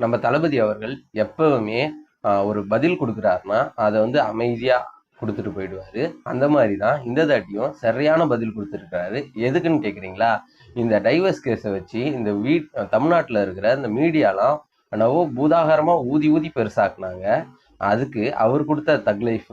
நம்ம தளபதி அவர்கள் எப்பவுமே ஒரு பதில் கொடுக்குறாருன்னா அதை வந்து அமைதியா கொடுத்துட்டு போயிடுவாரு. அந்த மாதிரி தான் இந்த தாட்டியும் சரியான பதில் கொடுத்துருக்காரு. எதுக்குன்னு கேக்குறீங்களா? இந்த டைவர்ஸ் கேஸை வச்சு இந்த தமிழ்நாட்டில் இருக்கிற இந்த மீடியாலாம் என்னவோ பூதாகரமா ஊதி ஊதி பெருசாக்குனாங்க. அதுக்கு அவர் கொடுத்த தக் லைஃப்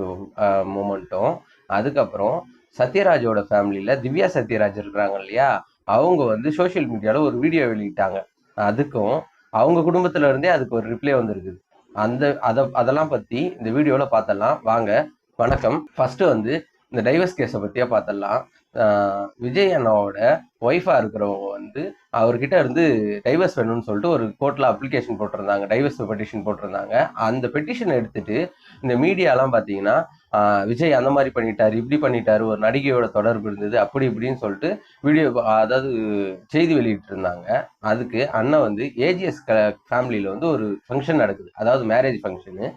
மூமெண்ட்டும், அதுக்கப்புறம் சத்யராஜோட ஃபேமிலியில திவ்யா சத்யராஜ் இருக்கிறாங்க இல்லையா, அவங்க வந்து சோசியல் மீடியால ஒரு வீடியோ வெளியிட்டாங்க. அதுக்கும் அவங்க குடும்பத்துல இருந்தே அதுக்கு ஒரு ரிப்ளை வந்திருக்குது. அதெல்லாம் பத்தி இந்த வீடியோல பார்த்தலாம் வாங்க. வணக்கம். ஃபர்ஸ்ட் வந்து இந்த டைவர்ஸ் கேஸை பத்தியா பார்த்தலாம். விஜய் அண்ணாவோட ஒய்ஃபா இருக்கிறவங்க வந்து அவர்கிட்ட இருந்து டைவர்ஸ் வேணும்னு சொல்லிட்டு ஒரு கோர்ட்ல அப்ளிகேஷன் போட்டிருந்தாங்க, டைவர்ஸ் பெட்டிஷன் போட்டிருந்தாங்க. அந்த பெட்டிஷன் எடுத்துட்டு இந்த மீடியாலாம் பார்த்தீங்கன்னா விஜய் அந்த மாதிரி பண்ணிட்டாரு, இப்படி பண்ணிட்டாரு, ஒரு நடிகையோட தொடர்பு இருந்தது, அப்படி இப்படின்னு சொல்லிட்டு வீடியோ, அதாவது செய்தி வெளியிட்டு இருந்தாங்க. அதுக்கு அண்ணன் வந்து ஏஜிஎஸ் ஃபேமிலியில வந்து ஒரு ஃபங்க்ஷன் நடக்குது, அதாவது மேரேஜ் ஃபங்க்ஷனு.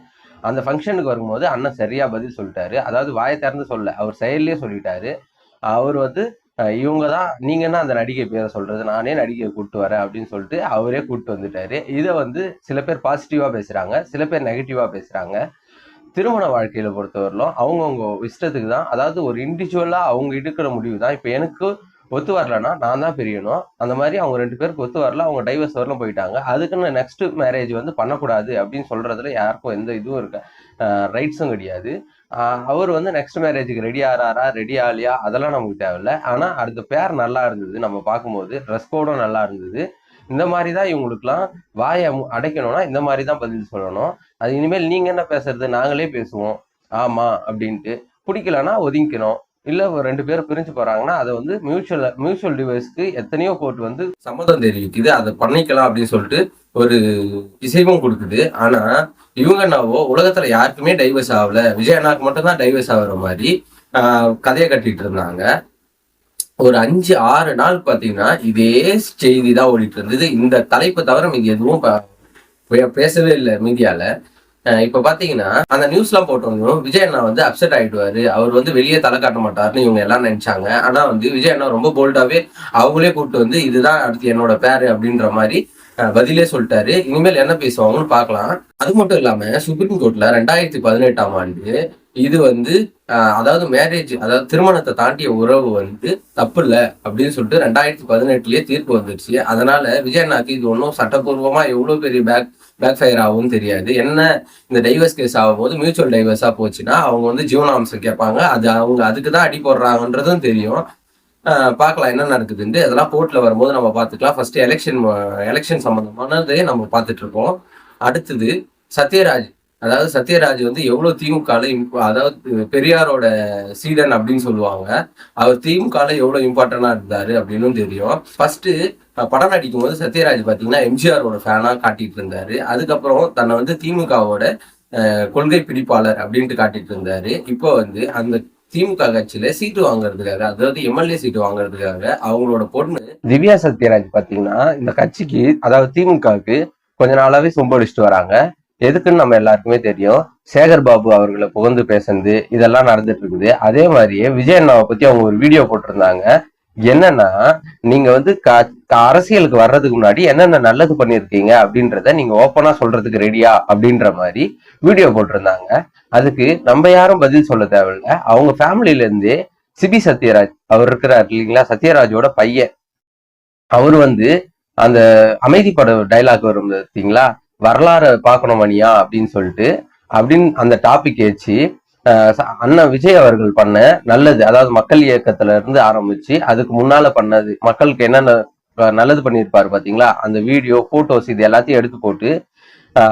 அந்த ஃபங்க்ஷனுக்கு வரும்போது அண்ணன் சரியா பதில் சொல்லிட்டாரு. அதாவது வாயை திறந்து சொல்ல, அவர் செயல்லே சொல்லிட்டாரு. அவர் வந்து இவங்க தான், நீங்க என்ன அந்த நடிகை பேரை சொல்றது, நானே நடிகையை கூப்பிட்டு வரேன் அப்படின்னு சொல்லிட்டு அவரே கூப்பிட்டு வந்துட்டாரு. இதை வந்து சில பேர் பாசிட்டிவா பேசுறாங்க, சில பேர் நெகட்டிவா பேசுறாங்க. திருமண வாழ்க்கையில பொறுத்தவரையிலும் அவங்கவுங்க இஷ்டத்துக்கு தான், அதாவது ஒரு இண்டிவிஜுவலா அவங்க எடுக்கிற முடிவு தான். இப்போ எனக்கு ஒத்து வரலன்னா நான் தான் பிரியணும். அந்த மாதிரி அவங்க 2 பேருக்கு ஒத்து வரல, அவங்க டைவர்ஸ் வரலாம் போயிட்டாங்க. அதுக்குன்னு நெக்ஸ்ட் மேரேஜ் வந்து பண்ணக்கூடாது அப்படின்னு சொல்றதுல யாருக்கும் எந்த இதுவும் இருக்க ரைட்ஸும் கிடையாது. அவர் வந்து நெக்ஸ்ட் மேரேஜுக்கு ரெடி ஆறாரா, ரெடி ஆகலையா, அதெல்லாம் நமக்கு தேவையில்லை. ஆனா அடுத்த பேர் நல்லா இருந்தது, நம்ம பார்க்கும்போது ட்ரெஸ் கோடும் நல்லா இருந்தது. இந்த மாதிரி தான் இவங்களுக்குலாம் வாயை அடைக்கணும்னா இந்த மாதிரி தான் பதில் சொல்லணும். அது இனிமேல் நீங்க என்ன பேசுறது, நாங்களே பேசுவோம் ஆமா அப்படின்ட்டு. பிடிக்கலன்னா ஒதுங்கிக்கணும். இல்ல ஒரு 2 பேரும் பிரிஞ்சு போறாங்கன்னா அதை வந்து மியூச்சுவல் டிவைஸ்க்கு எத்தனையோ கோர்ட் வந்து சம்மதம் தெரிவிக்குது, அதை பண்ணிக்கலாம் அப்படின்னு சொல்லிட்டு ஒரு இசைவும் கொடுக்குது. ஆனா இவங்க என்னவோ உலகத்துல யாருக்குமே டைவர்ஸ் ஆகல, விஜய் அண்ணாக்கு மட்டும் தான் டைவர்ஸ் ஆகுற மாதிரி கதையை கட்டிட்டு இருந்தாங்க. ஒரு 5-6 நாள் பாத்தீங்கன்னா இதே செய்தி தான் ஓடிட்டு இருந்தது. இந்த தலைப்பு தவிர மீதி எதுவும் பேசவே இல்லை மீடியால. இப்ப பாத்தீங்கன்னா அந்த நியூஸ் எல்லாம் போட்டவங்களும் விஜய் அண்ணா வந்து அப்செட் ஆயிடுவாரு, அவர் வந்து வெளியே தலை காட்ட மாட்டாருன்னு இவங்க எல்லாம் நினைச்சாங்க. ஆனா வந்து விஜய் அண்ணா ரொம்ப போல்டாவே அவங்களே கூப்பிட்டு வந்து இதுதான் அடுத்து என்னோட பேரு அப்படின்ற மாதிரி பதிலே சொல்லிட்டாரு. இனிமேல் என்ன பேசுவாங்கன்னு பாக்கலாம். அது மட்டும் இல்லாம சுப்ரீம் கோர்ட்ல 2018ஆம் ஆண்டு இது வந்து அதாவது மேரேஜ், அதாவது திருமணத்தை தாண்டிய உறவு வந்து தப்பு இல்லை அப்படின்னு சொல்லிட்டு 2018லயே தீர்ப்பு வந்துருச்சு. அதனால விஜய் அண்ணாக்கு இது ஒன்றும் சட்டப்பூர்வமா எவ்வளவு பெரிய பேக் ஃபயர் ஆகும் தெரியாது. என்ன இந்த டைவர்ஸ் கேஸ் ஆகும் போது மியூச்சுவல் டைவர்ஸா போச்சுன்னா அவங்க வந்து ஜீவனாம்சம் கேட்பாங்க, அது அவங்க அதுக்கு தான் அடி போடுறாங்கன்றதும் தெரியும். பார்க்கலாம் என்ன நடக்குதுன்ட்டு. அதெல்லாம் கோர்ட்ல வரும்போது நம்ம பார்த்துக்கலாம். ஃபர்ஸ்ட் எலெக்ஷன் சம்பந்தமானதே நம்ம பார்த்துட்டு இருக்கோம். அடுத்தது சத்யராஜ், அதாவது சத்யராஜ் வந்து எவ்வளவு திமுகல, அதாவது பெரியாரோட சீடன் அப்படின்னு சொல்லுவாங்க, அவர் திமுகல எவ்வளவு இம்பார்ட்டன்டா இருந்தாரு அப்படின்னு தெரியும். ஃபர்ஸ்ட் படம் நடிக்கும் போது சத்யராஜ் பாத்தீங்கன்னா எம்ஜிஆரோட ஃபேனா காட்டிட்டு இருந்தாரு. அதுக்கப்புறம் தன்னை வந்து திமுகவோட கொள்கை பிடிப்பாளர் அப்படின்ட்டு காட்டிட்டு இருந்தாரு. இப்போ வந்து அந்த திமுக கட்சியில சீட்டு வாங்குறதுக்காக, அதாவது எம்எல்ஏ சீட்டு வாங்குறதுக்காக அவங்களோட பொண்ணு திவ்யா சத்யராஜ் பாத்தீங்கன்னா இந்த கட்சிக்கு, அதாவது திமுகவுக்கு கொஞ்ச நாளாவே சொம்படிச்சுட்டு வராங்க. எதுக்குன்னு நம்ம எல்லாருக்குமே தெரியும். சேகர் பாபு அவர்களை புகழ்ந்து பேசுறது இதெல்லாம் நடந்துட்டு இருக்குது. அதே மாதிரியே விஜய் அண்ணாவை பத்தி அவங்க ஒரு வீடியோ போட்டிருந்தாங்க. என்னன்னா, நீங்க வந்து அரசியலுக்கு வர்றதுக்கு முன்னாடி என்னென்ன நல்லது பண்ணிருக்கீங்க அப்படின்றத நீங்க ஓப்பனா சொல்றதுக்கு ரெடியா அப்படின்ற மாதிரி வீடியோ போட்டிருந்தாங்க. அதுக்கு நம்ம யாரும் பதில் சொல்ல தேவையில்லை. அவங்க ஃபேமிலில இருந்தே சிபி சத்யராஜ் அவர் இருக்கிறார் இல்லைங்களா, சத்யராஜோட பையன், அவர் வந்து அந்த அமைதி பட டைலாக் வரும் பார்த்தீங்களா, வரலாறு பார்க்கணும் மணியா அப்படின்னு சொல்லிட்டு, அப்படின்னு அந்த டாபிக் வச்சு அண்ணன் விஜய் அவர்கள் பண்ண நல்லது, அதாவது மக்கள் இயக்கத்துல இருந்து ஆரம்பிச்சு அதுக்கு முன்னால பண்ணது, மக்களுக்கு என்னென்ன நல்லது பண்ணியிருப்பாரு பாத்தீங்களா, அந்த வீடியோ போட்டோஸ் இது எல்லாத்தையும் எடுத்து போட்டு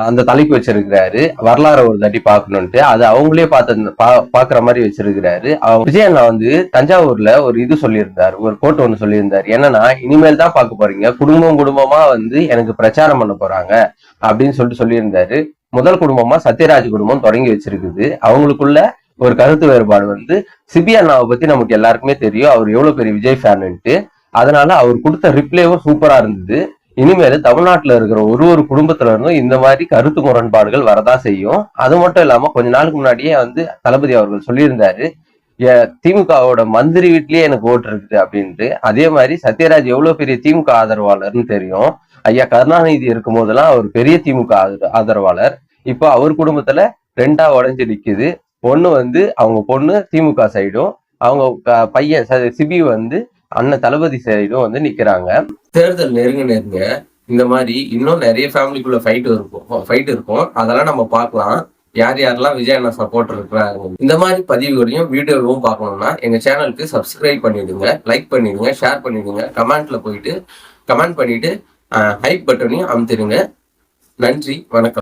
அந்த தலைப்பு வச்சிருக்கிறாரு. வரலாறு ஒரு தட்டி பார்க்கணும்ட்டு அது அவங்களே பாக்குற மாதிரி வச்சிருக்கிறாரு. விஜய் அண்ணா வந்து தஞ்சாவூர்ல ஒரு இது சொல்லியிருந்தாரு, ஒரு கோட் ஒண்ணு சொல்லியிருந்தாரு. என்னன்னா, இனிமேல் தான் பார்க்க போறீங்க, குடும்பமா வந்து எனக்கு பிரச்சாரம் பண்ண போறாங்க அப்படின்னு சொல்லிட்டு சொல்லியிருந்தாரு. முதல் குடும்பமா சத்யராஜ் குடும்பம் தொடங்கி வச்சிருக்குது. அவங்களுக்குள்ள ஒரு கருத்து வேறுபாடு வந்து, சிபி அண்ணாவை பத்தி நமக்கு எல்லாருக்குமே தெரியும், அவர் எவ்வளவு பெரிய விஜய் ஃபேன்ட்டு. அதனால அவர் கொடுத்த ரிப்ளேவும் சூப்பரா இருந்தது. இனிமேல் தமிழ்நாட்டுல இருக்கிற ஒரு குடும்பத்துல இருந்தும் இந்த மாதிரி கருத்து முரண்பாடுகள் வரதான் செய்யும். அது மட்டும் இல்லாம கொஞ்ச நாளுக்கு முன்னாடியே வந்து தளபதி அவர்கள் சொல்லியிருந்தாரு, திமுகவோட மந்திரி வீட்லயே எனக்கு ஓட்டு இருக்குது அப்படின்ட்டு. அதே மாதிரி சத்யராஜ் எவ்வளவு பெரிய திமுக ஆதரவாளர்னு தெரியும். ஐயா கருணாநிதி இருக்கும் போதெல்லாம் அவர் பெரிய திமுக ஆதரவாளர். இப்போ அவர் குடும்பத்துல ரெண்டா உடைஞ்சு நிக்குது. ஒண்ணு வந்து அவங்க பொண்ணு திமுக சைடும், அவங்க பையன் சிபி வந்து அண்ணன் தளபதி சைடும் வந்து நிக்கிறாங்க. தேர்தல் நெருங்க நெருங்க இந்த மாதிரி இன்னும் நிறைய ஃபேமிலிக்குள்ள ஃபைட் இருக்கும். அதெல்லாம் நம்ம பார்க்கலாம். யார் யாரெல்லாம் விஜய் அண்ணா சப்போர்ட்டர் இருக்கிறாங்க. இந்த மாதிரி பதிவுகளையும் வீடியோவும் பார்க்கணும்னா எங்க சேனலுக்கு சப்ஸ்கிரைப் பண்ணிடுங்க, லைக் பண்ணிடுங்க, ஷேர் பண்ணிடுங்க, கமெண்ட் பண்ணிட்டு ஹைப் பட்டனையும் அமுத்திடுங்க. நன்றி, வணக்கம்.